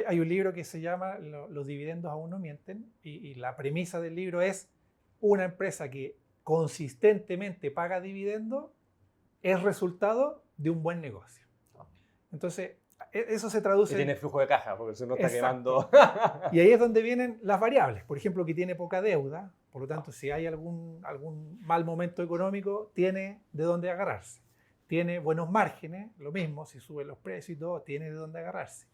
Hay un libro que se llama Los dividendos aún no mienten y la premisa del libro es una empresa que consistentemente paga dividendo es resultado de un buen negocio. Entonces, eso se traduce... Y tiene flujo de caja, porque si no está quemando... Y ahí es donde vienen las variables. Por ejemplo, que tiene poca deuda, por lo tanto, si hay algún mal momento económico, tiene de dónde agarrarse. Tiene buenos márgenes, lo mismo, si suben los precios y todo, tiene de dónde agarrarse.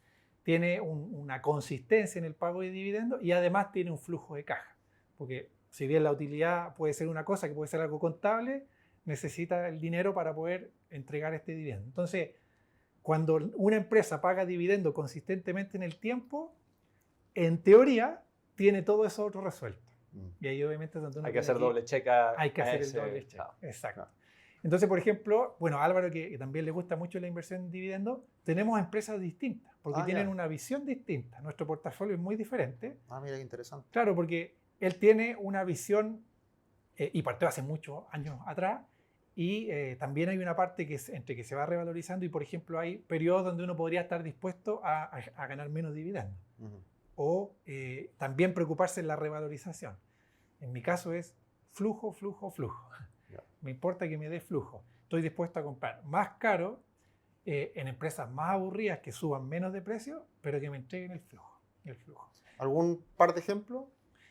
Tiene una consistencia en el pago de dividendos y además tiene un flujo de caja. Porque si bien la utilidad puede ser una cosa, que puede ser algo contable, necesita el dinero para poder entregar este dividendo. Entonces, cuando una empresa paga dividendo consistentemente en el tiempo, en teoría, tiene todo eso otro resuelto. Y ahí obviamente... Hay que hacer doble checa. Hay que hacer el doble check. Exacto. Entonces, por ejemplo, bueno, Álvaro, que también le gusta mucho la inversión en dividendos, tenemos empresas distintas, porque tienen ya. una visión distinta. Nuestro portafolio es muy diferente. Mira qué interesante. Claro, porque él tiene una visión, y partió hace muchos años atrás, y también hay una parte que es entre que se va revalorizando y, por ejemplo, hay periodos donde uno podría estar dispuesto a ganar menos dividendos. O también preocuparse en la revalorización. En mi caso es flujo, flujo, flujo. Ya. Me importa que me dé flujo. Estoy dispuesto a comprar más caro en empresas más aburridas que suban menos de precio, pero que me entreguen el flujo. ¿Algún par de ejemplos?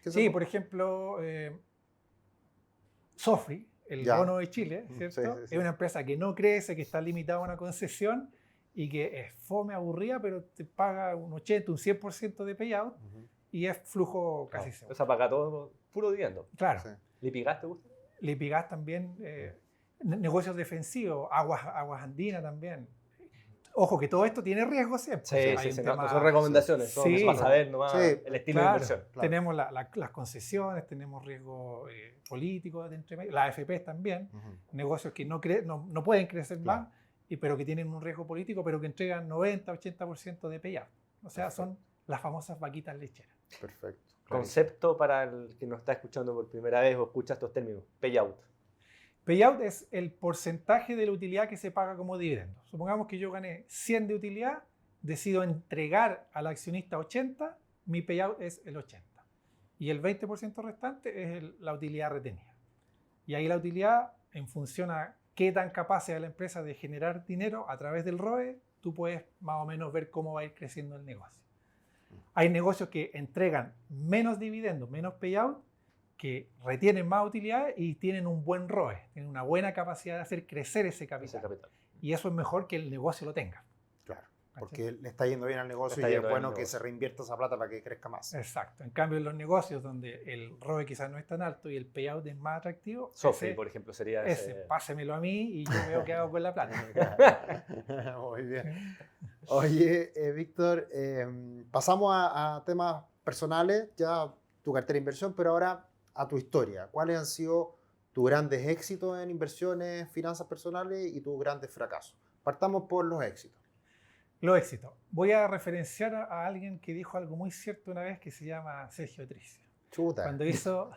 Sí, por ejemplo, Sofri, el Ya. bono de Chile, ¿cierto? Sí, sí, sí. Es una empresa que no crece, que está limitada a una concesión y que es fome, aburrida, pero te paga un 80, un 100% de payout y es flujo casi seguro. Eso paga todo puro dividendo. Claro. Sí. ¿Lipigas te gusta? Lipigas también, negocios defensivos, aguas andinas también. Ojo, que todo esto tiene riesgo siempre. Sí, O sea, sí, hay sí, un no, tema- no son recomendaciones, Sí. son para saber nomás Sí, el estilo de Claro, inversión. Claro. tenemos las concesiones, tenemos riesgo político de entre medio, las AFPs también, negocios que no pueden crecer Claro. más, pero que tienen un riesgo político, pero que entregan 90-80% de payout. O sea, son las famosas vaquitas lecheras. Perfecto. Concepto para el que nos está escuchando por primera vez o escucha estos términos, payout. Payout es el porcentaje de la utilidad que se paga como dividendo. Supongamos que yo gané 100 de utilidad, decido entregar al accionista 80, mi payout es el 80. Y el 20% restante es la utilidad retenida. Y ahí la utilidad, en función a qué tan capaz sea la empresa de generar dinero a través del ROE, tú puedes más o menos ver cómo va a ir creciendo el negocio. Hay negocios que entregan menos dividendos, menos payout, que retienen más utilidad y tienen un buen ROE, tienen una buena capacidad de hacer crecer ese capital. Y eso es mejor que el negocio lo tenga. Claro, porque le está yendo bien al negocio Está y es yendo bien bueno al que negocio. se reinvierta esa plata para que crezca más. Exacto. En cambio, en los negocios donde el ROE quizás no es tan alto y el payout es más atractivo, Sofri, por ejemplo, sería ese, ese. pásemelo a mí y yo veo qué hago con la plata. Muy bien. Oye, Víctor, pasamos a temas personales, ya tu cartera de inversión, pero ahora a tu historia. ¿Cuáles han sido tus grandes éxitos en inversiones, finanzas personales y tus grandes fracasos? Partamos por los éxitos. Los éxitos. Voy a referenciar a alguien que dijo algo muy cierto una vez que se llama Sergio Tricio. Chuta. Cuando hizo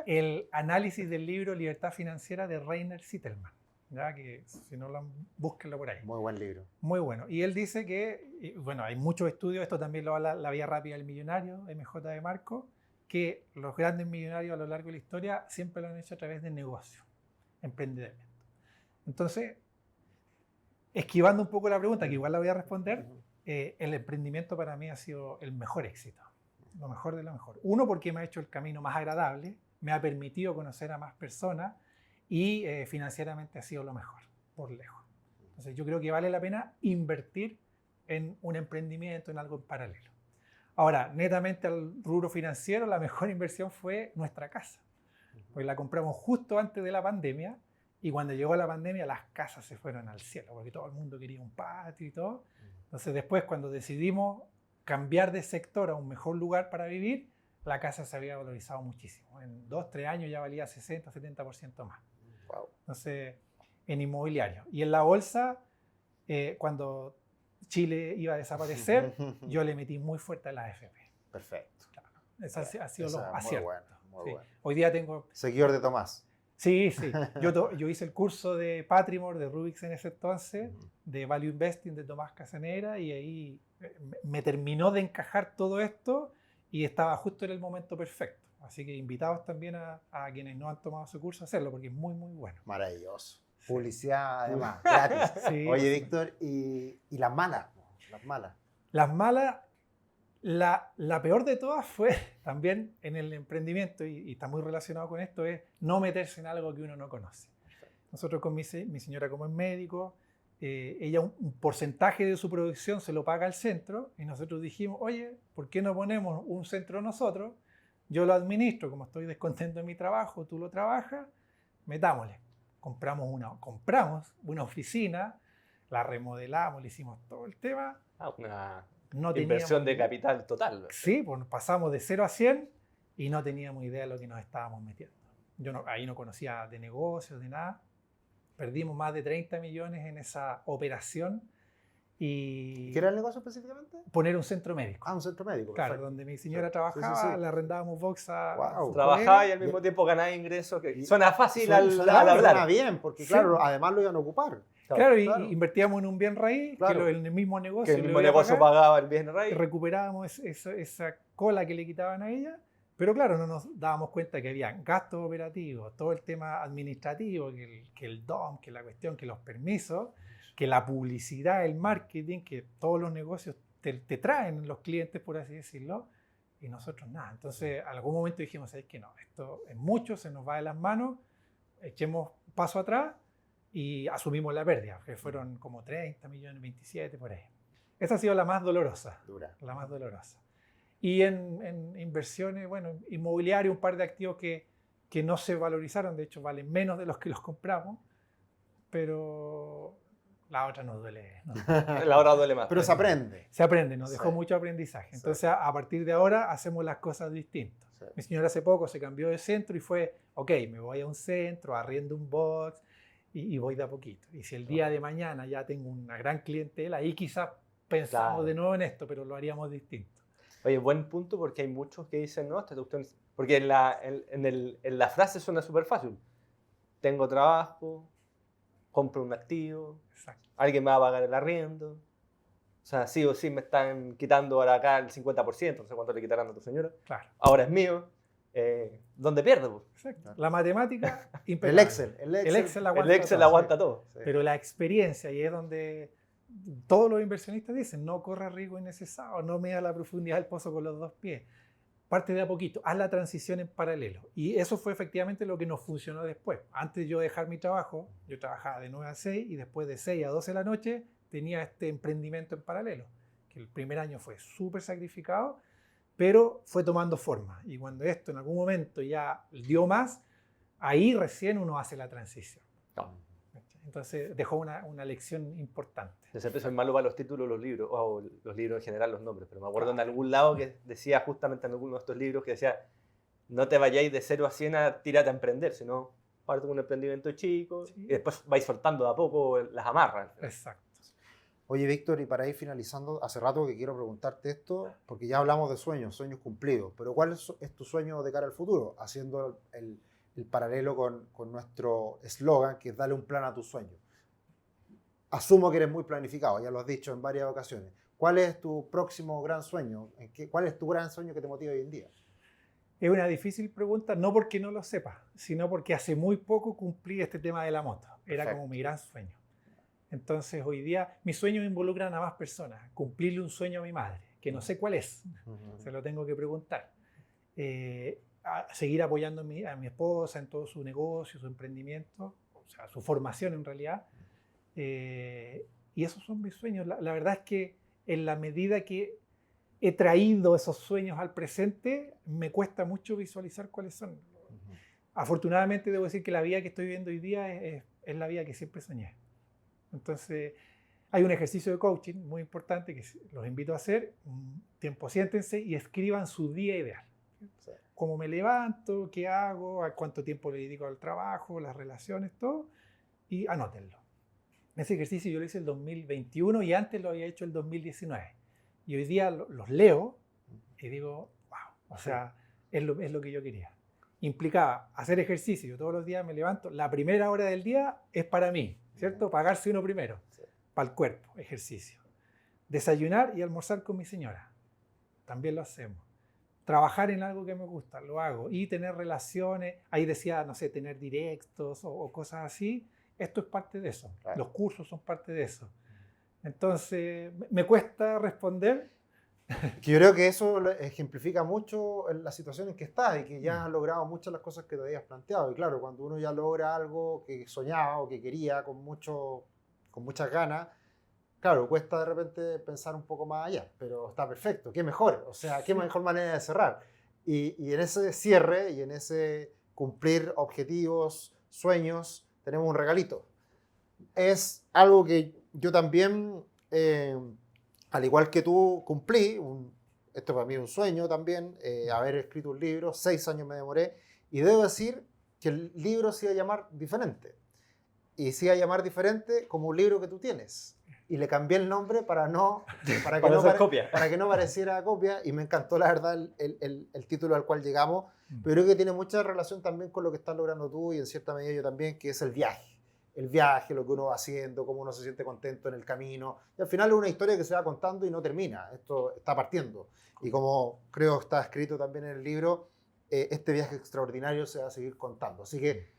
el análisis del libro Libertad Financiera de Rainer Zitelmann. ¿Ya? Que si no lo búsquenlo por ahí. Muy buen libro. Muy bueno. Y él dice que, bueno, hay muchos estudios, esto también lo habla La Vía Rápida del Millonario, MJ de Marco, que los grandes millonarios a lo largo de la historia siempre lo han hecho a través de negocios, emprendimiento. Entonces, esquivando un poco la pregunta, que igual la voy a responder, el emprendimiento para mí ha sido el mejor éxito, lo mejor de lo mejor. Uno, porque me ha hecho el camino más agradable, me ha permitido conocer a más personas y financieramente ha sido lo mejor, por lejos. Entonces yo creo que vale la pena invertir en un emprendimiento, en algo en paralelo. Ahora, netamente al rubro financiero, la mejor inversión fue nuestra casa, porque la compramos justo antes de la pandemia y cuando llegó la pandemia las casas se fueron al cielo, porque todo el mundo quería un patio y todo. Entonces después, cuando decidimos cambiar de sector a un mejor lugar para vivir, la casa se había valorizado muchísimo. En 2-3 años ya valía 60-70% más. Wow. Entonces, en inmobiliario. Y en la bolsa, cuando Chile iba a desaparecer, yo le metí muy fuerte a la AFP. Perfecto. Claro. Esa ha sido Esa lo es muy acierto. bueno, muy Sí. bueno. Hoy día tengo... Seguidor de Tomás. Sí, sí. Yo hice el curso de Patrimore, de Rubix en ese entonces, de Value Investing de Tomás Casanera, y ahí me terminó de encajar todo esto y estaba justo en el momento perfecto. Así que invitados también a quienes no han tomado su curso a hacerlo, porque es muy, muy bueno. Maravilloso. Publicidad además, gratis. Sí. Oye, Víctor, ¿y las malas? Las malas. Las malas, la peor de todas fue también en el emprendimiento, y está muy relacionado con esto, es no meterse en algo que uno no conoce. Nosotros con mi señora, como es médico, ella un porcentaje de su producción se lo paga al centro, y nosotros dijimos, oye, ¿por qué no ponemos un centro nosotros? Yo lo administro, como estoy descontento de mi trabajo, tú lo trabajas, metámosle. Compramos una oficina, la remodelamos, le hicimos todo el tema. Una No inversión de teníamos- capital total. Sí, pues pasamos de 0 a 100 y no teníamos idea de lo que nos estábamos metiendo. Yo ahí no conocía de negocios, de nada. Perdimos más de 30 millones en esa operación. Y ¿Qué era el negocio específicamente? poner un centro médico. Ah, un centro médico. Claro, Perfecto. donde mi señora Sí, trabajaba, sí, sí. le arrendábamos box a Wow. su Trabajaba y colega. al mismo tiempo ganaba ingresos, que suena fácil Suena al hablar. bien, porque Sí. claro, además lo iban a ocupar. Claro, y claro. invertíamos en un bien raíz, Claro. en el mismo negocio. Que el le mismo iba a negocio pagar, pagaba el bien y raíz. recuperábamos esa cola que le quitaban a ella, pero claro, no nos dábamos cuenta que había gastos operativos, todo el tema administrativo, que el DOM, que la cuestión, que los permisos, que la publicidad, el marketing, que todos los negocios te traen los clientes, por así decirlo, y nosotros nada. Entonces, en algún momento dijimos, ¿sabes qué? No, esto es mucho, se nos va de las manos, echemos paso atrás y asumimos la pérdida, que fueron como 30 millones, 27, por ahí. Esa ha sido la más dolorosa, Dura. la más dolorosa. Y en inversiones, bueno, inmobiliario, un par de activos que no se valorizaron, de hecho valen menos de los que los compramos, pero la otra nos duele. La hora duele más. Pero se aprende. Se aprende, nos dejó Sí. mucho aprendizaje. Sí. Entonces, a partir de ahora hacemos las cosas distintas. Sí. Mi señora hace poco se cambió de centro y fue, ok, me voy a un centro, arriendo un box y voy de a poquito. Y si el día de mañana ya tengo una gran clientela, ahí quizás pensamos Claro. de nuevo en esto, pero lo haríamos distinto. Oye, buen punto, porque hay muchos que dicen, no, esta cuestión es-". Porque en la frase suena súper fácil. Tengo trabajo, compro un activo, Exacto. alguien me va a pagar el arriendo. O sea, sí o sí me están quitando ahora acá el 50%, no sé cuánto le quitarán a tu señora. Claro. Ahora es mío. ¿Dónde pierdo? Exacto. La matemática, El impecable. Excel. El Excel aguanta El Excel todo. aguanta todo. Sí. Pero la experiencia, y es donde todos los inversionistas dicen, no corra riesgo innecesario, no mida la profundidad del pozo con los dos pies. Parte de a poquito, haz la transición en paralelo. Y eso fue efectivamente lo que nos funcionó después. Antes de yo dejar mi trabajo, yo trabajaba de 9 a 6 y después de 6 a 12 de la noche tenía este emprendimiento en paralelo, que el primer año fue súper sacrificado, pero fue tomando forma. Y cuando esto en algún momento ya dio más, ahí recién uno hace la transición. Entonces dejó una lección importante. Yo siempre soy malo para los títulos de los libros, o los libros en general, los nombres, pero me acuerdo en algún lado que decía, justamente en alguno de estos libros, que decía, no te vayáis de 0 a 100 a tirarte a emprender, sino parte con un emprendimiento chico Sí. y después vais soltando de a poco las amarras. Exacto. Oye, Víctor, y para ir finalizando, hace rato que quiero preguntarte esto, porque ya hablamos de sueños cumplidos, pero ¿cuál es tu sueño de cara al futuro? Haciendo el paralelo con nuestro eslogan, que es darle un plan a tus sueños. Asumo que eres muy planificado, ya lo has dicho en varias ocasiones. ¿Cuál es tu próximo gran sueño? ¿Cuál es tu gran sueño que te motiva hoy en día? Es una difícil pregunta, no porque no lo sepa, sino porque hace muy poco cumplí este tema de la moto. Era Perfecto. como mi gran sueño. Entonces hoy día mis sueños involucran a más personas. Cumplirle un sueño a mi madre, que no sé cuál es, se lo tengo que preguntar. A seguir apoyando a mi esposa en todo su negocio, su emprendimiento, o sea, su formación en realidad. Y esos son mis sueños. La verdad es que en la medida que he traído esos sueños al presente, me cuesta mucho visualizar cuáles son. Afortunadamente debo decir que la vida que estoy viviendo hoy día es la vida que siempre soñé. Entonces, hay un ejercicio de coaching muy importante que los invito a hacer. Un tiempo siéntense y escriban su día ideal. Sí. Cómo me levanto, qué hago, a cuánto tiempo le dedico al trabajo, las relaciones, todo, y anótenlo. Ese ejercicio yo lo hice el 2021 y antes lo había hecho el 2019. Y hoy día los leo y digo, wow, o sea, es lo que yo quería. Implicaba hacer ejercicio, yo todos los días me levanto, la primera hora del día es para mí, ¿cierto? Pagarse uno primero, Sí. para el cuerpo, ejercicio. Desayunar y almorzar con mi señora, también lo hacemos. Trabajar en algo que me gusta, lo hago. Y tener relaciones, ahí decía, no sé, tener directos o cosas así, esto es parte de eso. Claro. Los cursos son parte de eso. Entonces, me cuesta responder. Que yo creo que eso ejemplifica mucho la situación en que estás y que ya has logrado muchas de las cosas que te habías planteado. Y claro, cuando uno ya logra algo que soñaba o que quería con muchas ganas, claro, cuesta de repente pensar un poco más allá, pero está perfecto, qué mejor, o sea, qué mejor manera de cerrar. Y en ese cierre y en ese cumplir objetivos, sueños, tenemos un regalito. Es algo que yo también, al igual que tú, cumplí. Esto para mí es un sueño también, haber escrito un libro. 6 años me demoré y debo decir que el libro se iba a llamar diferente. y se iba a llamar diferente como un libro que tú tienes. Y le cambié el nombre para que no copia. para que no pareciera copia, y me encantó la verdad el título al cual llegamos, pero creo que tiene mucha relación también con lo que estás logrando tú y en cierta medida yo también, que es el viaje. El viaje, lo que uno va haciendo, cómo uno se siente contento en el camino. Y al final es una historia que se va contando y no termina. Esto está partiendo. Y como creo que está escrito también en el libro, este viaje extraordinario se va a seguir contando. Así que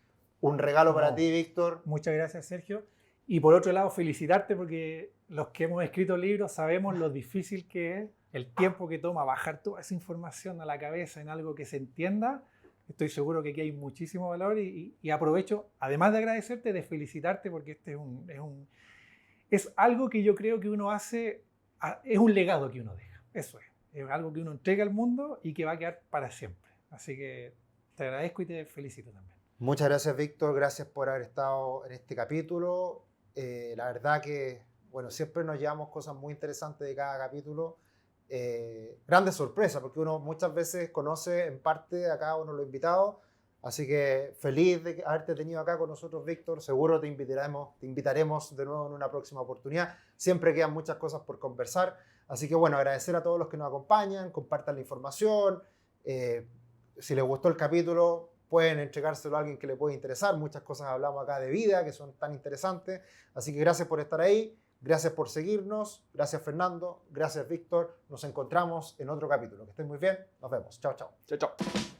un regalo para ti, Víctor. Muchas gracias, Sergio. Y por otro lado, felicitarte porque los que hemos escrito libros sabemos lo difícil que es, el tiempo que toma bajar toda esa información a la cabeza en algo que se entienda. Estoy seguro que aquí hay muchísimo valor y aprovecho, además de agradecerte, de felicitarte porque este es algo que yo creo que uno hace, es un legado que uno deja. Eso es algo que uno entrega al mundo y que va a quedar para siempre. Así que te agradezco y te felicito también. Muchas gracias, Víctor. Gracias por haber estado en este capítulo. La verdad que, bueno, siempre nos llevamos cosas muy interesantes de cada capítulo. Grandes sorpresas, porque uno muchas veces conoce en parte a cada uno de los invitados. Así que feliz de haberte tenido acá con nosotros, Víctor. Seguro te invitaremos de nuevo en una próxima oportunidad. Siempre quedan muchas cosas por conversar. Así que, bueno, agradecer a todos los que nos acompañan, compartan la información. Si les gustó el capítulo, pueden entregárselo a alguien que le pueda interesar. Muchas cosas hablamos acá de vida que son tan interesantes. Así que gracias por estar ahí. Gracias por seguirnos. Gracias, Fernando. Gracias, Víctor. Nos encontramos en otro capítulo. Que estén muy bien. Nos vemos. Chao, chao. Chao, chao.